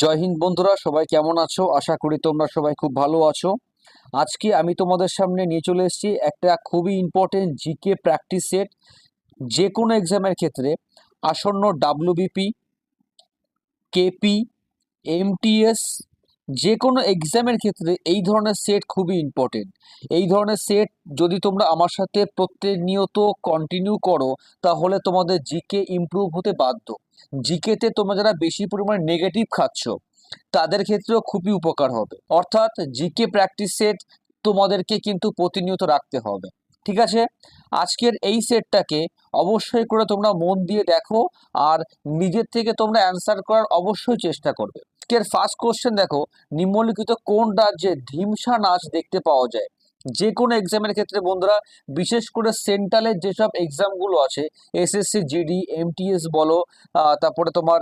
জয় হিন্দ বন্ধুরা, সবাই কেমন আছো? আশা করি তোমরা সবাই খুব ভালো আছো। আজকে আমি তোমাদের সামনে নিয়ে চলে এসেছি একটা খুবই ইম্পর্টেন্ট জিকে প্র্যাকটিস সেট। যে কোনো এক্সামের ক্ষেত্রে আসন্ন ডাব্লিউবিপি, কেপি, এমটিএস, যে কোনো এক্সামের ক্ষেত্রে এই ধরনের সেট খুবই ইম্পর্টেন্ট। এই ধরনের সেট যদি তোমরা আমার সাথে প্রতিনিয়ত কন্টিনিউ করো, তাহলে তোমাদের জিকে ইমপ্রুভ হতে বাধ্য। জিকেতে তোমরা যারা বেশি পরিমাণে নেগেটিভ খাচ্ছ, তাদের ক্ষেত্রেও খুবই উপকার হবে। অর্থাৎ জিকে প্র্যাকটিস সেট তোমাদেরকে কিন্তু প্রতিনিয়ত রাখতে হবে। ঠিক আছে, আজকের এই সেটটাকে অবশ্যই করে তোমরা মন দিয়ে দেখো আর নিজের থেকে তোমরা অ্যান্সার করার অবশ্যই চেষ্টা করবে। আজকের ফার্স্ট কোশ্চেন দেখো, নিম্নলিখিত কোন রাজ্যে ঢিমসা নাচ দেখতে পাওয়া যায়? যে কোনো এক্সামের ক্ষেত্রে বন্ধুরা, বিশেষ করে সেন্ট্রালের যেসব এক্সামগুলো আছে, এসএসসি জিডি, এমটিএস বলো, তারপরে তোমার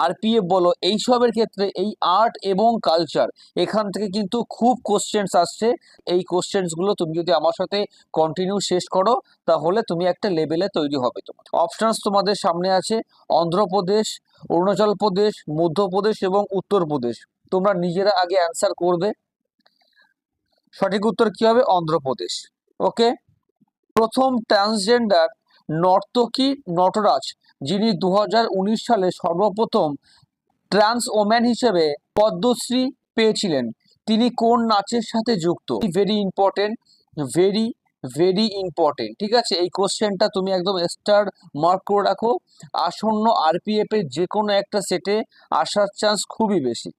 আরপিএফ বলো, এইসবের ক্ষেত্রে এই আর্ট এবং কালচার এখান থেকে কিন্তু খুব কোশ্চেন্স আসছে। এই কোশ্চেন্সগুলো তুমি যদি আমার সাথে কন্টিনিউ শেষ করো, তাহলে তুমি একটা লেভেলে তৈরি হবে। তোমার অপশনস তোমাদের সামনে আছে: অন্ধ্রপ্রদেশ, অরুণাচল প্রদেশ, মধ্যপ্রদেশ এবং উত্তরপ্রদেশ। তোমরা নিজেরা আগে অ্যান্সার করবে। সঠিক উত্তর কি হবে? অন্ধ্রপ্রদেশ। ওকে। প্রথম ট্রান্সজেন্ডার নর্তকী নটরাজ, যিনি 2019 সালে সর্বপ্রথম ট্রান্স ওম্যান হিসেবে পদ্মশ্রী পেয়েছিলেন, তিনি কোন নাচের সাথে যুক্ত? Very important, very very important. ঠিক আছে, এই কোশ্চেনটা তুমি একদম স্টার মার্ক করে রাখো। আসন্ন আরপিএফ এর যে কোনো একটা সেটে আসার চান্স খুবই বেশি।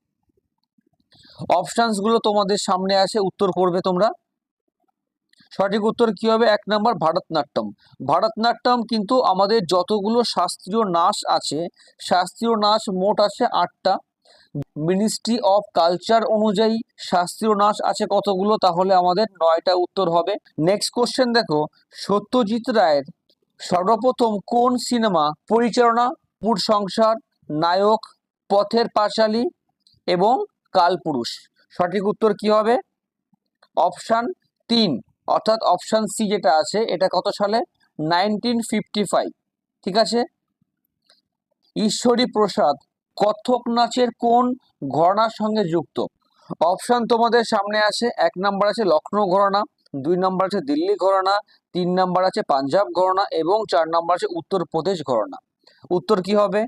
অপশানসগুলো তোমাদের সামনে আছে, উত্তর করবে তোমরা। সঠিক উত্তর কি হবে? 1 নম্বর ভারতনাট্যম। ভারতনাট্যম কিন্তু আমাদের যতগুলো শাস্ত্রীয় নাচ আছে, শাস্ত্রীয় নাচ মোট আছে 8টা। মিনিস্ট্রি অফ কালচার অনুযায়ী শাস্ত্রীয় নাচ আছে কতগুলো? তাহলে আমাদের 9টা উত্তর হবে। নেক্সট কোশ্চেন দেখো, সত্যজিৎ রায়ের সর্বপ্রথম কোন সিনেমা পরিচালনা? পুর সংসার, নায়ক, পথের পাঁচালী এবং কালপুরুষ। সঠিক উত্তর কি হবে? অপশান 3, অর্থাৎ অপশান সি যেটা আছে, এটা কত সালে? 1955। ঠিক আছে। ঈশ্বরী প্রসাদ কত্থক নাচের কোন ঘরানার সঙ্গে যুক্ত? অপশান তোমাদের সামনে আছে। 1 নম্বর আছে লখনৌ ঘরানা, 2 নম্বর আছে দিল্লি ঘরানা, 3 নম্বর আছে পাঞ্জাব ঘরানা এবং 4 নম্বর আছে উত্তরপ্রদেশ ঘরানা। উত্তর কি হবে?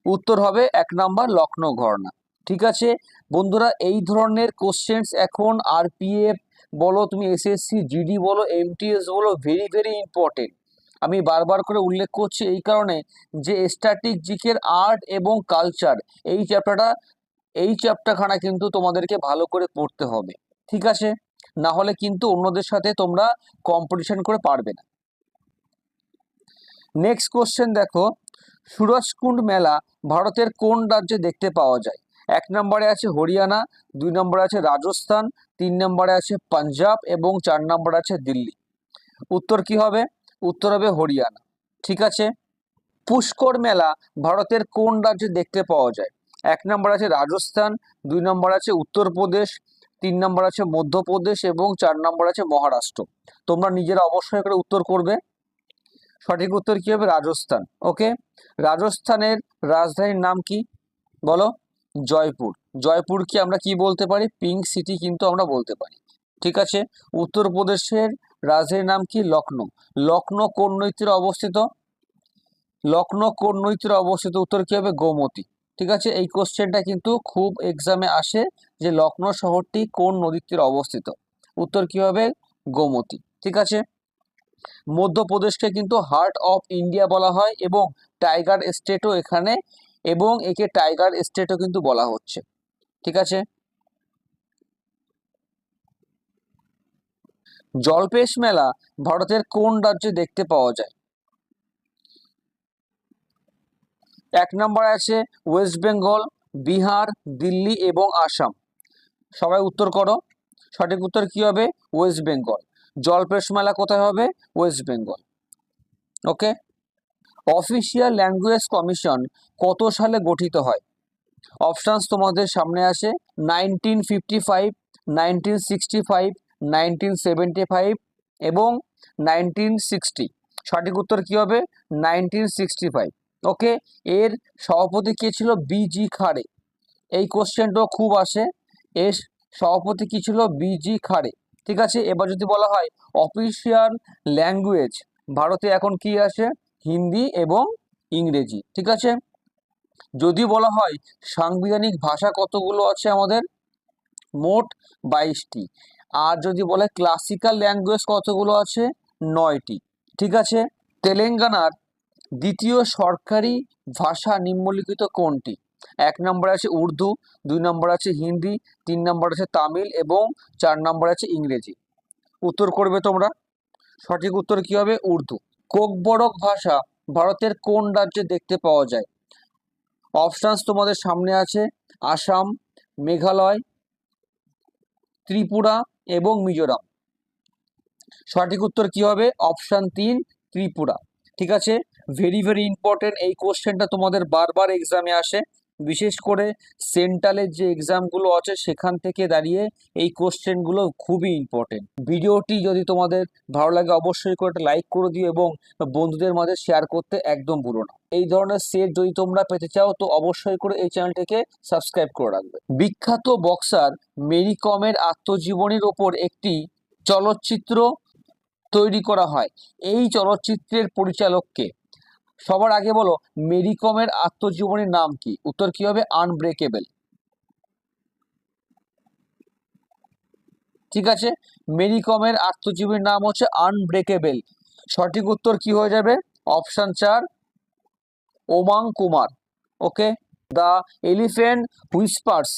উত্তর হবে 1 নম্বর লখনৌ ঘরানা। ঠিক আছে বন্ধুরা, এই ধরনের কোশ্চেন্স এখন আরপিএফ বলো, তুমি এসএসসি জিডি বলো, এমটিএস বলো, ভেরি ভেরি ইম্পর্টেন্ট। আমি বারবার করে উল্লেখ করছি এই কারণে যে স্ট্যাটিক জিকের আর্ট এবং কালচার এই চ্যাপ্টারখানা কিন্তু তোমাদেরকে ভালো করে পড়তে হবে। ঠিক আছে, না হলে কিন্তু অন্যদের সাথে তোমরা কম্পিটিশন করে পারবে না। নেক্সট কোশ্চেন দেখো, সুরজকুণ্ড মেলা ভারতের কোন রাজ্যে দেখতে পাওয়া যায়? 1 নম্বরে আছে হরিয়ানা, 2 নম্বরে আছে রাজস্থান, 3 নম্বরে আছে পাঞ্জাব এবং 4 নম্বরে আছে দিল্লি। উত্তর কি হবে? উত্তর হবে হরিয়ানা। ঠিক আছে। পুষ্কর মেলা ভারতের কোন রাজ্যে দেখতে পাওয়া যায়? 1 নম্বর আছে রাজস্থান, 2 নম্বর আছে উত্তরপ্রদেশ, 3 নম্বর আছে মধ্যপ্রদেশ এবং 4 নম্বর আছে মহারাষ্ট্র। তোমরা নিজেরা অবশ্যই করে উত্তর করবে। সঠিক উত্তর কি হবে? রাজস্থান। ওকে। রাজস্থানের রাজধানীর নাম কি বলো? জয়পুর। জয়পুরকে আমরা কি বলতে পারি? পিঙ্ক সিটি কিন্তু আমরা বলতে পারি। ঠিক আছে। উত্তরপ্রদেশের রাজধানীর নাম কি? লখনৌ। লখনৌ কোন নদীর তীরে অবস্থিত? লখনৌ কোন নদীর তীরে অবস্থিত? উত্তর কি হবে? গোমতী। ঠিক আছে, এই কোশ্চেনটা কিন্তু খুব এক্সামে আসে যে লখনৌ শহরটি কোন নদীর তীরে অবস্থিত। উত্তর কি হবে? গোমতী। ঠিক আছে। মধ্যপ্রদেশকে কিন্তু হার্ট অফ ইন্ডিয়া বলা হয় এবং টাইগার স্টেটও এখানে, এবং একে টাইগার স্টেটও কিন্তু বলা হচ্ছে। ঠিক আছে। জলপেশ মেলা ভারতের কোন রাজ্যে দেখতে পাওয়া যায়? 1 নম্বরে আছে ওয়েস্ট বেঙ্গল, বিহার, দিল্লি এবং আসাম। সবাই উত্তর করো। সঠিক উত্তর কি হবে? ওয়েস্ট বেঙ্গল। জলপেশ মেলা কোথায় হবে? ওয়েস্ট বেঙ্গল। ওকে। অফিসিয়াল ল্যাঙ্গুয়েজ কমিশন কত সালে গঠিত হয়? অপশানস তোমাদের সামনে আছে: 1955, 1965, 1975 এবং 1960। সঠিক উত্তর কি হবে? 1965। ওকে, এর সভাপতি কে ছিল? বিজি খাড়ে। এই কোশ্চেনটাও খুব আসে, এর সভাপতি কি ছিল? বিজি খাড়ে। ঠিক আছে, এবার যদি বলা হয় অফিসিয়াল ল্যাঙ্গুয়েজ ভারতে এখন কি আছে? হিন্দি এবং ইংরেজি। ঠিক আছে, যদি বলা হয় সাংবিধানিক ভাষা কতগুলো আছে আমাদের? মোট 22টি। আর যদি বলে ক্লাসিক্যাল ল্যাঙ্গুয়েজ কতগুলো আছে? 9টি। ঠিক আছে, তেলেঙ্গানার দ্বিতীয় সরকারি ভাষা নিম্নলিখিত কোনটি? 1 নম্বরে আছে উর্দু, 2 নম্বরে আছে হিন্দি, 3 নম্বরে আছে তামিল এবং 4 নম্বরে আছে ইংরেজি। উত্তর করবে তোমরা। সঠিক উত্তর কি হবে? উর্দু। কোকবরক ভাষা ভারতের কোন রাজ্যে দেখতে পাওয়া যায়? অপশানস তোমাদের সামনে আছে, আসাম, মেঘালয়, ত্রিপুরা এবং মিজোরাম। সঠিক উত্তর কি হবে? অপশান 3, ত্রিপুরা। ঠিক আছে, ভেরি ভেরি ইম্পর্টেন্ট এই কোশ্চেনটা তোমাদের বারবার এক্সামে আসে, বিশেষ করে সেন্ট্রালের যে এক্সামগুলো আছে সেখান থেকে দাঁড়িয়ে এই কোশ্চেনগুলো খুবই ইম্পর্টেন্ট। ভিডিওটি যদি তোমাদের ভালো লাগে অবশ্যই করে একটা লাইক করে দিও এবং বন্ধুদের মাঝে শেয়ার করতে একদম ভুলো না। এই ধরনের সেট যদি তোমরা পেতে চাও তো অবশ্যই করে এই চ্যানেলটিকে সাবস্ক্রাইব করে রাখবে। বিখ্যাত বক্সার মেরি কমের আত্মজীবনীর ওপর একটি চলচ্চিত্র তৈরি করা হয়, এই চলচ্চিত্রের পরিচালককে? সবার আগে বলো মেরি কমের আত্মজীবনীর নাম কি? উত্তর কি হবে? আনব্রেকেবল। ঠিক আছে, মেরি কমের আত্মজীবনীর নাম হচ্ছে আনব্রেকেবল। সঠিক উত্তর কি হয়ে যাবে? Option 4, Omang Kumar. Okay, the elephant whisperers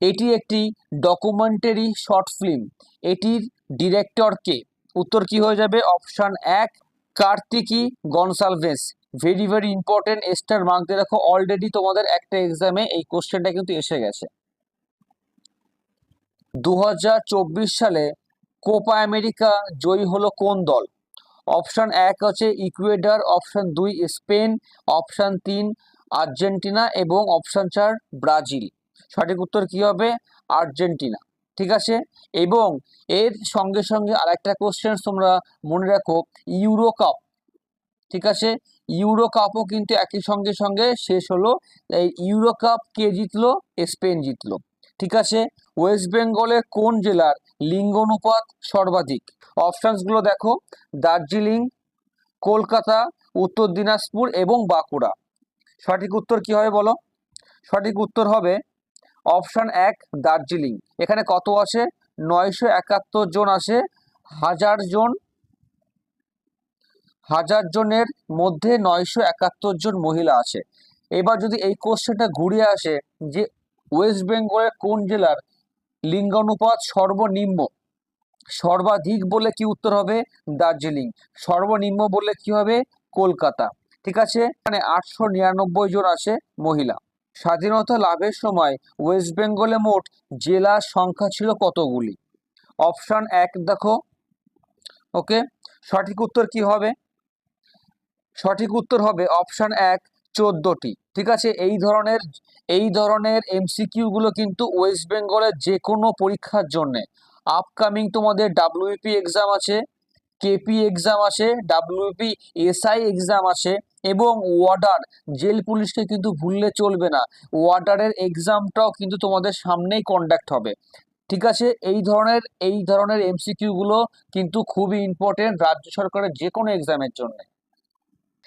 এটি একটি ডকুমেন্টারি শর্ট ফিল্ম, এটির ডিরেক্টর কে? উত্তর কি হয়ে যাবে? Option 1, Kartiki Gonsalves. Very very important, star mark দিয়ে রাখো, অলরেডি তোমাদের একটা এক্সামে এই কোশ্চেনটা কিন্তু এসে গেছে। 2024 সালে কোপা আমেরিকা জয়ী হলো কোন দল? অপশন 1 হচ্ছে Ecuador, option 2 Spain, option 3 Argentina এবং অপশন 4 ব্রাজিল। সঠিক উত্তর কি হবে? আর্জেন্টিনা। ঠিক আছে, এবং এর সঙ্গে সঙ্গে আরেকটা কোশ্চেন তোমরা মনে রাখো, ইউরো কাপ। ঠিক আছে, ইউরো কাপও কিন্তু একই সঙ্গে সঙ্গে শেষ হলো। এই ইউরো কাপ কে জিতলো? স্পেন জিতলো। ঠিক আছে, ওয়েস্ট বেঙ্গলের কোন জেলার লিঙ্গ অনুপাত সর্বাধিক? অপশানসগুলো দেখো, দার্জিলিং, কলকাতা, উত্তর দিনাজপুর এবং বাঁকুড়া। সঠিক উত্তর কি হবে বলো? সঠিক উত্তর হবে অপশান 1, দার্জিলিং। এখানে কত আছে? 971 জন আছে, হাজার জনের মধ্যে 971 জন মহিলা আছে। এবার যদি এই কোশ্চেনটা ঘুরে আসে যে ওয়েস্ট বেঙ্গলের কোন জেলার লিঙ্গানুপাত সর্বনিম্ন? সর্বাধিক বলে কি উত্তর হবে? দার্জিলিং। সর্বনিম্ন বললে কি হবে? কলকাতা। ঠিক আছে, মানে 899 জন আছে মহিলা। স্বাধীনতা লাভের সময় ওয়েস্ট বেঙ্গলে মোট জেলার সংখ্যা ছিল কতগুলি? অপশন 1 দেখো। ওকে, সঠিক উত্তর কি হবে? সঠিক উত্তর হবে অপশন 1, 14টি। ঠিক আছে, এই ধরনের এমসিকিউ গুলো কিন্তু ওয়েস্ট বেঙ্গলের যে কোনো পরীক্ষার জন্য আপকামিং তোমাদের ডাব্লিউপি এক্সাম আছে, কেপি এক্সাম আছে, ডাব্লিউপি এসআই এক্সাম আছে এবং ওয়ার্ডার জেল পুলিশকে কিন্তু ভুললে চলবে না। ওয়ার্ডারের এক্সামটাও কিন্তু তোমাদের সামনেই কন্ডাক্ট হবে। ঠিক আছে, এই ধরনের এমসিকিউ গুলো কিন্তু খুবই ইম্পর্টেন্ট রাজ্য সরকারের যে কোনো এক্সামের জন্য।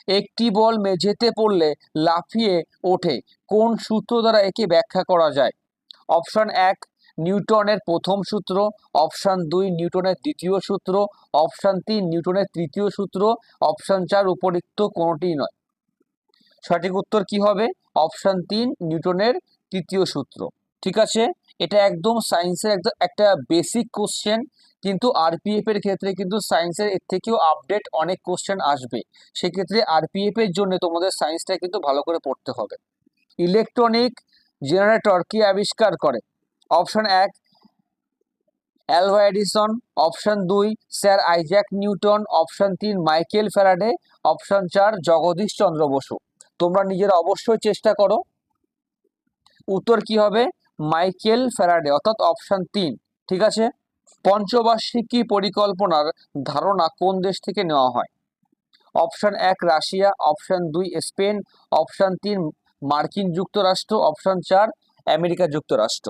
একটি বল মেঝেতে পড়লে লাফিয়ে ওঠে, কোন সূত্র দ্বারা একে ব্যাখ্যা করা যায়? অপশন 1, নিউটনের প্রথম সূত্র, অপশন 2 নিউটনের দ্বিতীয় সূত্র, অপশন 3 নিউটনের তৃতীয় সূত্র, অপশন 4 উপরিক্ত কোনোটিই নয়। সঠিক উত্তর কি হবে? অপশন 3 নিউটনের তৃতীয় সূত্র। ঠিক আছে, এটা একদম সায়েন্সের একদম একটা বেসিক কোশ্চেন, কিন্তু আরপিএফ এর ক্ষেত্রে কিন্তু সায়েন্সের এর থেকেও আপডেট অনেক কোশ্চেন আসবে। সেক্ষেত্রে আরপিএফ এর জন্য তোমাদের সায়েন্সটা কিন্তু ভালো করে পড়তে হবে। ইলেকট্রনিক জেনারেটর কে আবিষ্কার করে? Option 1, Alva Edison, option 2 sir Isaac Newton, option 3 Michael Faraday, option 4 Jagadish Chandra Bose. তোমরা নিজেরা অবশ্যই চেষ্টা করো। উত্তর কি হবে? মাইকেল ফ্যারাডে, অর্থাৎ অপশন 3। ঠিক আছে, পঞ্চবার্ষিকী পরিকল্পনার ধারণা কোন দেশ থেকে নেওয়া হয়? Option 1 Russia, option 2 Spain, option 3 মার্কিন যুক্তরাষ্ট্র, অপশান 4 আমেরিকা যুক্তরাষ্ট্র।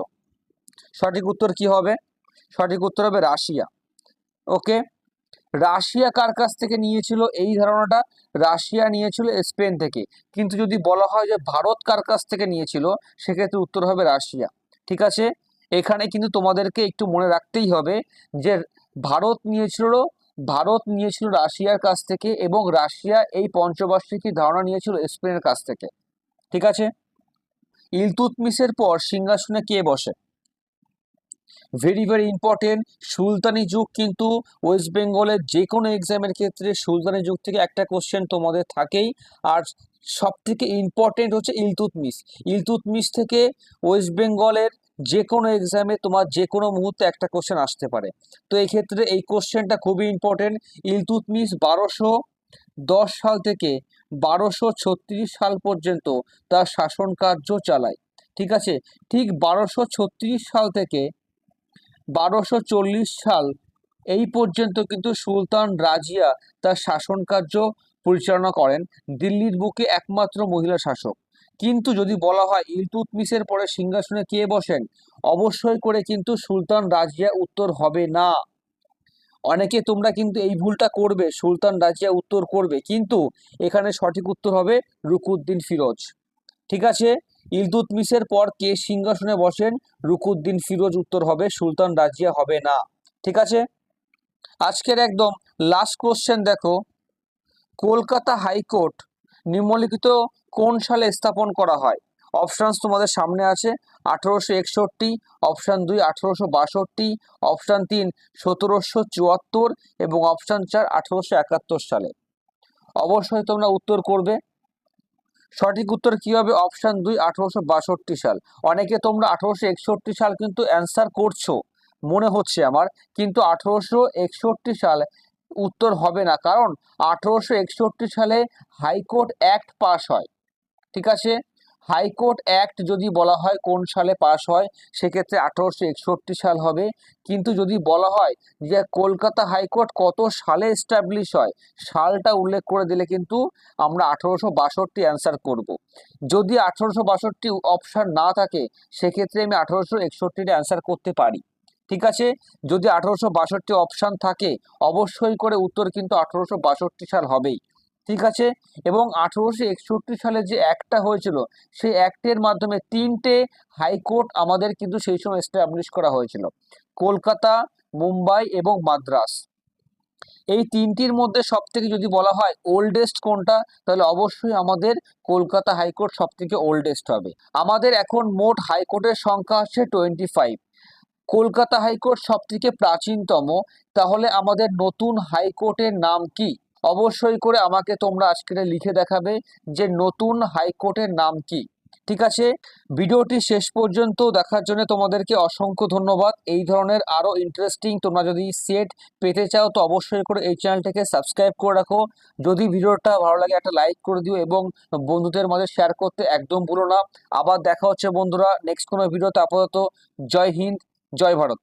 সঠিক উত্তর কি হবে? সঠিক উত্তর হবে রাশিয়া। ওকে, রাশিয়া কার কাছ থেকে নিয়েছিল এই ধারণাটা? রাশিয়া নিয়েছিল স্পেন থেকে। কিন্তু যদি বলা হয় যে ভারত কার কাছ থেকে নিয়েছিল, সেক্ষেত্রে উত্তর হবে রাশিয়া। ঠিক আছে, এখানে কিন্তু তোমাদেরকে একটু মনে রাখতেই হবে যে ভারত নিয়েছিল রাশিয়ার কাছ থেকে, এবং রাশিয়া এই পঞ্চবার্ষিকী ধারণা নিয়েছিল স্পেনের কাছ থেকে। ঠিক আছে, ইলতুৎমিশের পর সিংহাসনে কে বসে? Very very important. সুলতানি যুগ কিন্তু ওয়েস্ট বেঙ্গলের যে কোনো এক্সামের ক্ষেত্রে সুলতানি যুগ থেকে একটা কোশ্চেন তোমাদের থাকেই। আর সব থেকে ইম্পর্টেন্ট হচ্ছে ইলতুৎমিশ। ইলতুৎমিশ থেকে ওয়েস্ট বেঙ্গলের যে কোনো এক্সামে তোমার যে কোনো মুহূর্তে একটা কোশ্চেন আসতে পারে। তো এই ক্ষেত্রে এই কোশ্চেনটা খুবই ইম্পর্টেন্ট। ইলতুৎমিশ 1210 সাল থেকে 1236 সাল পর্যন্ত তার শাসন কার্য চালায়। ঠিক আছে, ঠিক 1236 সাল থেকে 1240 সাল এই পর্যন্ত কিন্তু সুলতান রাজিয়া তার শাসন কার্য পরিচালনা করেন, দিল্লির বুকে একমাত্র মহিলা শাসক। কিন্তু যদি বলা হয় ইলতুৎমিশের পরে সিংহাসনে কে বসেন, অবশ্যই করে কিন্তু সুলতান রাজিয়া উত্তর হবে না। অনেকে তোমরা কিন্তু এই ভুলটা করবে, সুলতান রাজিয়া উত্তর করবে, কিন্তু এখানে সঠিক উত্তর হবে রুকুদ্দিন ফিরোজ। ঠিক আছে, ইলতুৎমিশের পর কে সিংহাসনে বসেন? রুকুদ্দিন ফিরোজ উত্তর হবে, সুলতান রাজিয়া হবে না। ঠিক আছে, আজকের একদম লাস্ট কোশ্চেন দেখো, কলকাতা হাইকোর্ট নিম্নলিখিত কোন সালে স্থাপন করা হয়? অপশানস তোমাদের সামনে আছে। 1861, অপশান 2 1862, অপশান 3 1774 এবং অপশান 4 1871 সালে। অবশ্যই তোমরা উত্তর করবে। সঠিক উত্তর কি হবে? অপশান 2 1862 সাল। অনেকে তোমরা 1861 সাল কিন্তু অ্যান্সার করছো মনে হচ্ছে আমার, কিন্তু 1861 সাল উত্তর হবে না, কারণ 1861 সালে হাইকোর্ট অ্যাক্ট পাস হয়। ঠিক আছে, হাইকোর্ট অ্যাক্ট যদি বলা হয় কোন সালে পাস হয়, সেক্ষেত্রে 1861 সাল হবে। কিন্তু যদি বলা হয় যে কলকাতা হাইকোর্ট কত সালে এস্টাবলিশ হয়, সালটা উল্লেখ করে দিলে কিন্তু আমরা 1862 অ্যান্সার করব। যদি 1862 অপশান না থাকে, সেক্ষেত্রে আমি 1861 অ্যান্সার করতে পারি। ঠিক আছে, যদি 1862 অপশান থাকে, অবশ্যই করে উত্তর কিন্তু 1862 সাল হবেই। ঠিক আছে, এবং 1861 সালে যে অ্যাক্টটা হয়েছিল, সেই অ্যাক্টের মাধ্যমে 3টে হাইকোর্ট আমাদের কিন্তু সেই সময় এস্টাবলিশ করা হয়েছিল, কলকাতা, মুম্বাই এবং মাদ্রাস। এই তিনটির মধ্যে সব থেকে যদি বলা হয় ওল্ডেস্ট কোনটা, তাহলে অবশ্যই আমাদের কলকাতা হাইকোর্ট সব থেকে ওল্ডেস্ট হবে। আমাদের এখন মোট হাইকোর্টের সংখ্যা হচ্ছে 25। কলকাতা হাইকোর্ট সব থেকে প্রাচীনতম। তাহলে আমাদের নতুন হাইকোর্টের নাম কি? অবশ্যই করে আমাকে তোমরা আজকে লিখে দেখাবে যে নতুন হাইকোর্টের নাম কি। ঠিক আছে, ভিডিওটি শেষ পর্যন্ত দেখার জন্য তোমাদেরকে অসংখ্য ধন্যবাদ। এই ধরনের আরও ইন্টারেস্টিং তোমরা যদি সেট পেতে চাও, তো অবশ্যই করে এই চ্যানেলটাকে সাবস্ক্রাইব করে রাখো। যদি ভিডিওটা ভালো লাগে একটা লাইক করে দিও, এবং বন্ধুদের মাঝে শেয়ার করতে একদম ভুলো না। আবার দেখা হচ্ছে বন্ধুরা নেক্সট কোনো ভিডিওতে। আপাতত জয় হিন্দ, জয় ভারত।